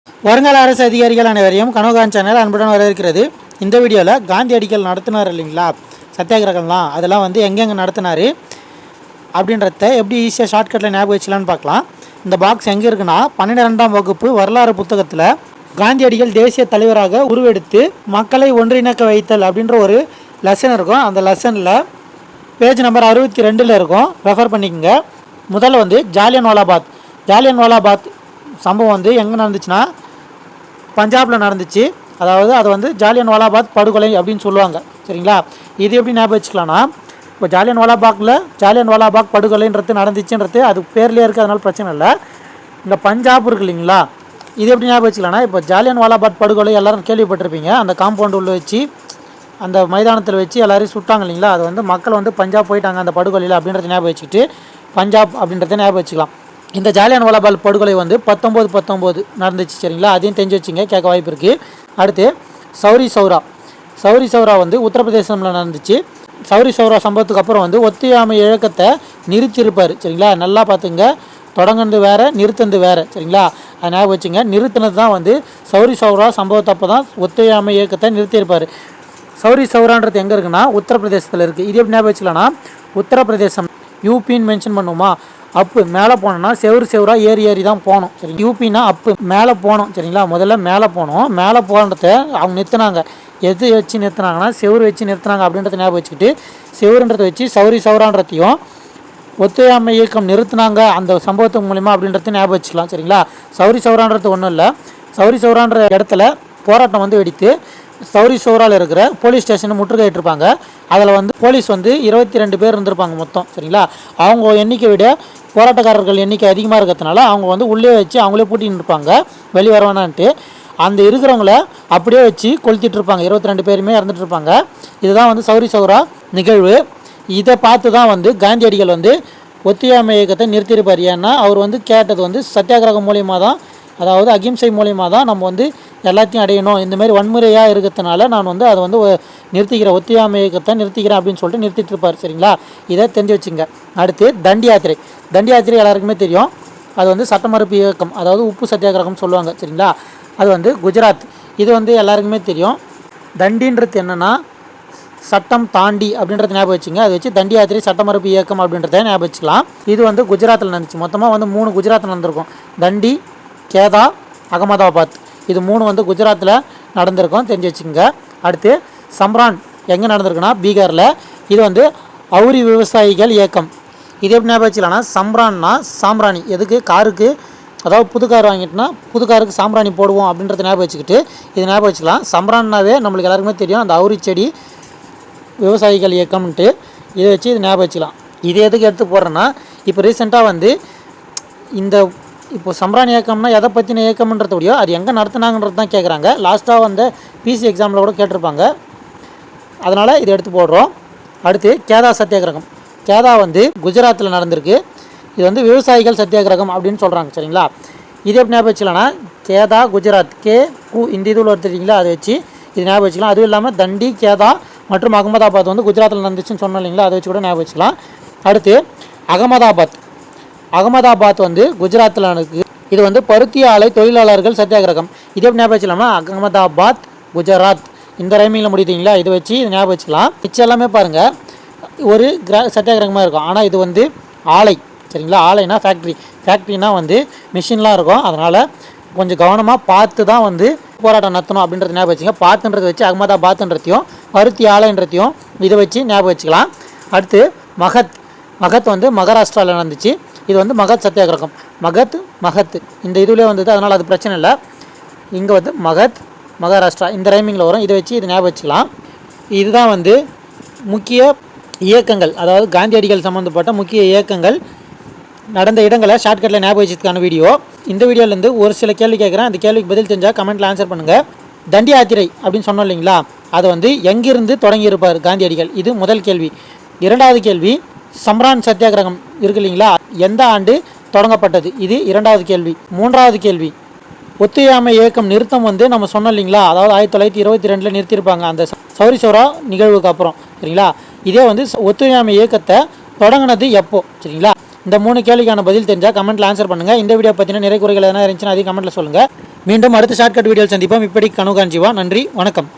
வருங்கால அரசு அதிகாரிகள் அனைவரையும் கனவுகான் சேனல் அன்புடன் வரவேற்கிறது. இந்த வீடியோவில் காந்தியடிகள் நடத்தினார் இல்லைங்களா சத்தியாகிரகம்லாம், அதெல்லாம் வந்து எங்கெங்கே நடத்தினார் அப்படின்றத எப்படி ஈஸியாக ஷார்ட்கட்டில் ஞாபகம் வச்சலான்னு பார்க்கலாம். இந்த பாக்ஸ் எங்கே இருக்குன்னா 12ஆம் வகுப்பு வரலாறு புத்தகத்தில் காந்தியடிகள் தேசிய தலைவராக உருவெடுத்து மக்களை ஒன்றிணைக்க வைத்தல் அப்படின்ற ஒரு லெசன் இருக்கும். அந்த லெசனில் பேஜ் நம்பர் 62 இருக்கும், ரெஃபர் பண்ணிக்கோங்க. முதல்ல வந்து ஜாலியன்வாலாபாத் சம்பவம் வந்து எங்கே நடந்துச்சுன்னா பஞ்சாபில் நடந்துச்சு. அதாவது அதை வந்து ஜாலியன்வாலாபாத் படுகொலை அப்படின்னு சொல்லுவாங்க, சரிங்களா? இது எப்படி ஞாபகம் வச்சுக்கலாம்னா, இப்போ ஜாலியன்வாலாபாக் படுகொலைன்றது நடந்துச்சுன்றது அது பேர்லேயே இருக்குது, அதனால பிரச்சனை இல்லை. இந்த பஞ்சாப் இருக்கு இல்லைங்களா, இது எப்படி ஞாபகம் வச்சுக்கலாம்னா, இப்போ ஜாலியன்வாலாபாத் படுகொலை எல்லோரும் கேள்விப்பட்டிருப்பீங்க. அந்த காம்பவுண்ட் உள்ள வச்சு அந்த மைதானத்தில் வச்சு எல்லோரையும் சுட்டாங்க இல்லைங்களா, அது வந்து மக்கள் வந்து பஞ்சாப் போயிட்டாங்க அந்த படுகொலையில் அப்படின்றத ஞாபகம் வச்சுக்கிட்டு பஞ்சாப் அப்படின்றத ஞாபகம் வச்சுக்கலாம். இந்த ஜாலியன்வாலாபாக் படுகொலை வந்து 1919 நடந்துச்சு, சரிங்களா? அதையும் தெரிஞ்சு வச்சுங்க, கேட்க வாய்ப்பு இருக்குது. அடுத்து சௌரி சௌரா வந்து உத்தரப்பிரதேசத்தில் நடந்துச்சு. சௌரி சௌரா சம்பவத்துக்கு அப்புறம் வந்து ஒத்துழையாமை இயக்கத்தை நிறுத்தியிருப்பார், சரிங்களா? நல்லா பார்த்துங்க, தொடங்குனது வேறு நிறுத்தினது வேறு, சரிங்களா? அது ஞாபகம் வச்சுங்க. நிறுத்தினது தான் வந்து சௌரி சௌரா சம்பவத்தப்போ தான் ஒத்துழையாமை இயக்கத்தை நிறுத்தியிருப்பார். சௌரி சௌரான்றது எங்கே இருக்குன்னா உத்தரப்பிரதேசத்தில் இருக்குது. இது எப்படி ஞாபகம் வச்சுக்கலாம்னா, உத்தரப்பிரதேசம் யூபின்னு மென்ஷன் பண்ணுமா, அப்பு மேலே போனோம்னா செவரா ஏறி தான் போகணும், சரி? யூபின்னா அப்பு மேலே போகணும், சரிங்களா? முதல்ல மேலே போனோம். மேலே போகிறத அவங்க நிறுத்தினாங்க. எது வச்சு நிறுத்தினாங்கன்னா செவரு வச்சு நிறுத்தினாங்க அப்படின்றத ஞாபகம் வச்சுக்கிட்டு செவருன்றதை வச்சு சௌரி சௌரான்றதையும் ஒத்துழையாமை இயக்கம் நிறுத்தினாங்க அந்த சம்பவத்து மூலிமா அப்படின்றத ஞாபகம் வச்சுக்கலாம், சரிங்களா? சௌரி சௌரான்றது ஒன்றும் இல்லை. சௌரி சௌரான்ற இடத்துல போராட்டம் வந்து வெடித்து சௌரி சௌராவில் இருக்கிற போலீஸ் ஸ்டேஷனை முற்றுகையிட்டிருப்பாங்க. அதில் வந்து போலீஸ் வந்து 22 பேர் இருந்திருப்பாங்க மொத்தம், சரிங்களா? அவங்க எண்ணிக்கை விட போராட்டக்காரர்கள் எண்ணிக்கை அதிகமாக இருக்கிறதுனால அவங்க வந்து உள்ளே வச்சு அவங்களே பூட்டின்னு இருப்பாங்க, வெளியே வரவேணான்ட்டு. அந்த இருக்கிறவங்கள அப்படியே வச்சு கொளுத்திட்டு இருப்பாங்க, 22 பேருமே இறந்துட்டு இருப்பாங்க. இதுதான் வந்து சௌரி சௌரா நிகழ்வு. இதை பார்த்து தான் வந்து காந்தியடிகள் வந்து ஒத்துழையாமை இயக்கத்தை நிறுத்தியிருப்பார். ஏன்னா அவர் வந்து கேட்டது வந்து சத்தியாகிரகம் மூலியமாக தான், அதாவது அகிம்சை மூலியமாக தான் நம்ம வந்து எல்லாத்தையும் அடையணும், இந்தமாரி வன்முறையாக இருக்கிறதுனால நான் வந்து அதை வந்து நிறுத்திக்கிறேன், ஒத்துழையாமை இயக்கத்தை நிறுத்திக்கிறேன் அப்படின்னு சொல்லிட்டு நிறுத்திட்டு இருப்பார், சரிங்களா? இதை தெரிஞ்சு வச்சுங்க. அடுத்து தண்டி யாத்திரை எல்லாருக்குமே தெரியும். அது வந்து சட்டமறுப்பு இயக்கம், அதாவது உப்பு சத்தியாகிரகம் சொல்லுவாங்க, சரிங்களா? அது வந்து குஜராத். இது வந்து எல்லாருக்குமே தெரியும். தண்டின்றது என்னென்னா சட்டம் தாண்டி அப்படின்றத ஞாபகம் வச்சுங்க. அதை வச்சு தண்டி யாத்திரை சட்டமறுப்பு இயக்கம் அப்படின்றத ஞாபகம் வச்சுக்கலாம். இது வந்து குஜராத்தில் நடந்துச்சு. மொத்தமாக வந்து 3 குஜராத்தில் நடந்திருக்கும். தண்டி, கேதா, அகமதாபாத், இது 3 வந்து குஜராத்தில் நடந்திருக்கும், தெரிஞ்சு வச்சுக்கோங்க. அடுத்து சம்ரான் எங்கே நடந்திருக்குன்னா பீகாரில். இது வந்து அவுரி விவசாயிகள் இயக்கம். இது எப்படி ஞாபகம் வச்சுக்கலாம்னா, சம்ரான்னா சாம்பிராணி, எதுக்கு காருக்கு, அதாவது புது கார் வாங்கிட்டோன்னா புது காருக்கு சாம்பிராணி போடுவோம் அப்படின்றத ஞாபகம் வச்சுக்கிட்டு இது ஞாபகம் வச்சுக்கலாம். சம்ரான்னாவே நம்மளுக்கு எல்லாருக்குமே தெரியும், அந்த அவுரி செடி விவசாயிகள் இயக்கம்ன்ட்டு. இதை வச்சு இது ஞாபகம் வச்சுக்கலாம். இது எதுக்கு எடுத்து போடுறேன்னா, இப்போ ரீசெண்டாக வந்து இப்போ சம்ரான் இயக்கம்னா எதை பற்றின இயக்கம்ன்றதோடையோ அது எங்கே நடத்துனாங்கன்றது தான் கேட்குறாங்க. லாஸ்ட்டாக வந்து பிசி எக்ஸாமில் கூட கேட்டிருப்பாங்க, அதனால் இதை எடுத்து போடுறோம். அடுத்து கேதா சத்தியாகிரகம். கேதா வந்து குஜராத்தில் நடந்திருக்கு. இது வந்து விவசாயிகள் சத்தியாகிரகம் அப்படின்னு சொல்கிறாங்க, சரிங்களா? இது எப்படி ஞாபகம் வச்சுக்கலாம்னா, கேதா குஜராத், இந்த இதில் எடுத்துட்டிங்களா, அதை வச்சு இது ஞாபகம் வச்சுக்கலாம். அதுவும் இல்லாமல் தண்டி, கேதா மற்றும் அகமதாபாத் வந்து குஜராத்தில் நடந்துச்சுன்னு சொன்னோம் இல்லைங்களா, அதை வச்சு கூட ஞாபகம் வச்சுக்கலாம். அடுத்து அகமதாபாத் வந்து குஜராத்தில் இருக்குது. இது வந்து பருத்தி ஆலை தொழிலாளர்கள் சத்தியாகிரகம். இதே ஞாபகம் வச்சுக்கலாமா, அகமதாபாத் குஜராத், இந்த ரைமிங்கில் முடித்தீங்களா, இதை வச்சு இது ஞாபகம் வச்சுக்கலாம். மிச்சம் எல்லாமே பாருங்கள் ஒரு சத்தியாகிரகமாக இருக்கும். ஆனால் இது வந்து ஆலை, சரிங்களா? ஆலைனா ஃபேக்ட்ரினா வந்து மிஷின்லாம் இருக்கும். அதனால் கொஞ்சம் கவனமாக பார்த்து தான் வந்து போராட்டம் நடத்தணும் அப்படின்றத ஞாபகம் வச்சுங்க. பார்த்துன்றதை வச்சு அகமதாபாத்ன்றதையும் பருத்தி ஆலைன்றதையும் இதை வச்சு ஞாபகம் வச்சுக்கலாம். அடுத்து மகத் வந்து மகாராஷ்டிராவில் நடந்துச்சு. இது வந்து மகத் சத்தியாகிரகம். மகத் இந்த இதுலேயே வந்தது, அதனால் அது பிரச்சனை இல்லை. இங்கே வந்து மகாராஷ்டிரா இந்த ரைமிங்கில் வரும். இதை வச்சு இது ஞாபகம் வச்சுக்கலாம். இதுதான் வந்து முக்கிய இயக்கங்கள், அதாவது காந்தியடிகள் சம்மந்தப்பட்ட முக்கிய இயக்கங்கள் நடந்த இடங்களை ஷார்ட்கட்டில் ஞாபகம் வச்சதுக்கான வீடியோ. இந்த வீடியோலேருந்து ஒரு சில கேள்வி கேட்குறேன், அந்த கேள்விக்கு பதில் தெரிஞ்சால் கமெண்ட்டில் ஆன்சர் பண்ணுங்கள். தண்டி யாத்திரை அப்படின்னு சொன்னோம் இல்லைங்களா, அதை வந்து எங்கிருந்து தொடங்கியிருப்பார் காந்தியடிகள்? இது முதல் கேள்வி. இரண்டாவது கேள்வி, சம்ரான் சத்தியாகிரகம் இருக்கு இல்லைங்களா, எந்த ஆண்டு தொடங்கப்பட்டது? இது இரண்டாவது கேள்வி. மூன்றாவது கேள்வி, ஒத்துழையாமை இயக்கம் நிறுத்தம் வந்து நம்ம சொன்னோம் இல்லைங்களா, அதாவது 1922 நிறுத்தியிருப்பாங்க அந்த சௌரி சௌரா நிகழ்வுக்கு அப்புறம், சரிங்களா? இதே வந்து ஒத்துழையாமை இயக்கத்தை தொடங்கினது எப்போ, சரிங்களா? இந்த 3 கேள்விக்கான பதில் தெரிஞ்சால் கமெண்ட்டில் ஆன்சர் பண்ணுங்கள். இந்த வீடியோ பற்றின நிறைய குறைகள் எதனா இருந்துச்சுன்னா அதையும் கமெண்ட்டில் சொல்லுங்கள். மீண்டும் அடுத்த ஷார்ட்கட் வீடியோ சந்திப்போம். இப்படி கனவுகான் ஜீவா. நன்றி, வணக்கம்.